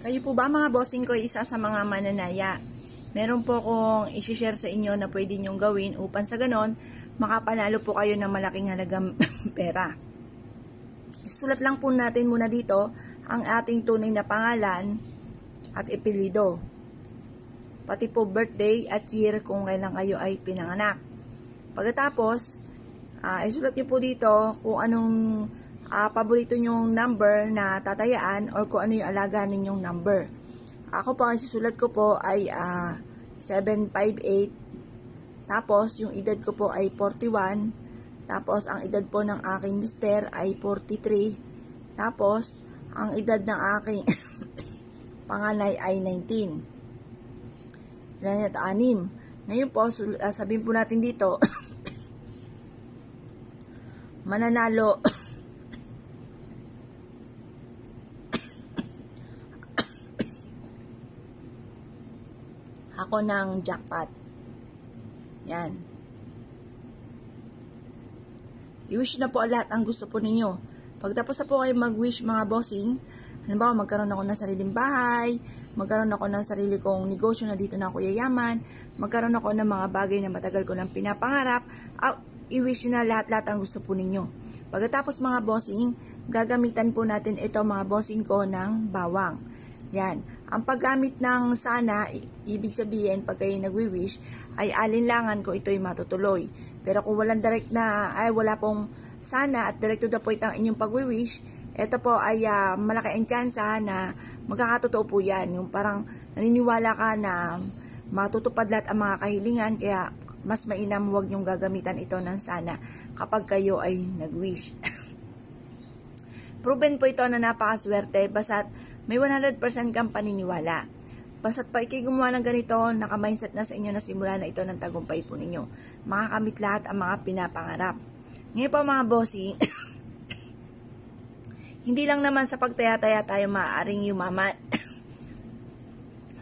Kayo po ba mga bossing ko isa sa mga mananaya? Meron po akong isi-share sa inyo na pwede nyong gawin upang sa ganon, makapanalo po kayo ng malaking halagang pera. Isulat lang po natin muna dito ang ating tunay na pangalan at epelido. Pati po birthday at year kung kailan kayo ay pinanganak. Pagkatapos, isulat nyo po dito kung anong paborito nyong number na tatayaan or kung ano yung alaga ninyong number. Ako po, ang susulat ko po ay 758. Tapos, yung edad ko po ay 41. Tapos, ang edad po ng aking mister ay 43. Tapos, ang edad ng aking panganay ay 19. Ilan ito? 6. Ngayon po, sabihin po natin dito, mananalo ako ng jackpot. Yan. I-wish na po lahat ang gusto po ninyo. Pagtapos na po kayo mag-wish mga bossing, halimbawa magkaroon ako ng sariling bahay, magkaroon ako ng sarili kong negosyo na dito na ako yayaman, magkaroon ako ng mga bagay na matagal ko nang pinapangarap, i-wish na lahat-lahat ang gusto po ninyo. Pagkatapos mga bossing, gagamitan po natin ito mga bossing ko ng bawang. Yan. Ang paggamit ng sana, ibig sabihin pag kayo nagwi-wish, ay alinlangan ko ito'y matutuloy. Pero kung walang direct na, wala pong sana at direct to the point ang inyong pagwi-wish, ito po ay malaki ang tsansa na magkakatotoo po yan. Yung parang naniniwala ka na matutupad lahat ang mga kahilingan, kaya mas mainam huwag nyong gagamitan ito ng sana kapag kayo ay nag-wish. Proven po ito na napakaswerte, basta't may 100% kang paniniwala. Basta't pa ikay gumawa ng ganito, naka-mindset na sa inyo na simula na ito ng tagumpay po ninyo. Makakamit lahat ang mga pinapangarap. Ngayon po mga bossing, hindi lang naman sa pagtaya-taya tayo maaaring yumaman.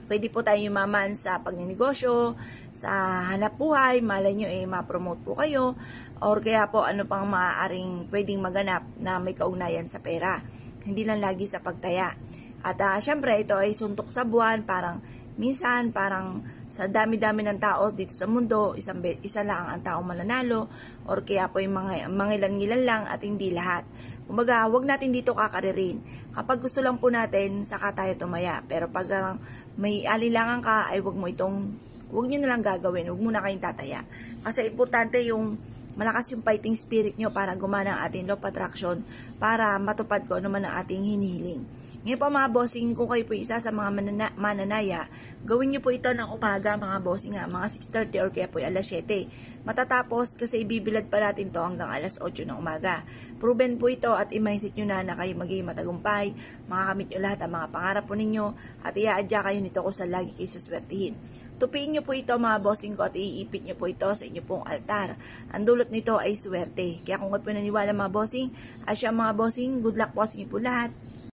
Pwede po tayo yumaman sa pagninegosyo, sa hanap buhay, malay nyo ma-promote po kayo, or kaya po ano pang maaaring pwedeng maganap na may kaugnayan sa pera. Hindi lang lagi sa pagtaya. At syempre, ito ay suntok sa buwan, parang minsan, parang sa dami-dami ng tao dito sa mundo, isa lang ang tao mananalo, or kaya po yung mga ilan-ilan lang at hindi lahat. Kumbaga, wag natin dito kakaririn. Kapag gusto lang po natin, saka tayo tumaya. Pero pag may alilangan ka, ay wag nyo na lang gagawin, wag mo na kayong tataya. Kasi importante yung malakas yung fighting spirit nyo para gumana ang ating law of attraction, para matupad ko ano man ang ating hinihiling. Ngayon po mga bossing, kung kayo po isa sa mga mananaya, gawin nyo po ito ng umaga mga bossing mga 6:30 or kaya po alas 7. Matatapos kasi ibibilad pa natin to hanggang alas 8 ng umaga. Proven po ito at i-mindset nyo na kayo magiging matagumpay, makakamit nyo lahat ang mga pangarap po ninyo at iaadya kayo nito kung saan lagi kayo suswertihin. Tupiin nyo po ito mga bossing ko at iipit nyo po ito sa inyo pong altar. Ang dulot nito ay swerte. Kaya kung kayo po naniwala mga bossing, asya mga bossing, good luck po sa inyo po lahat.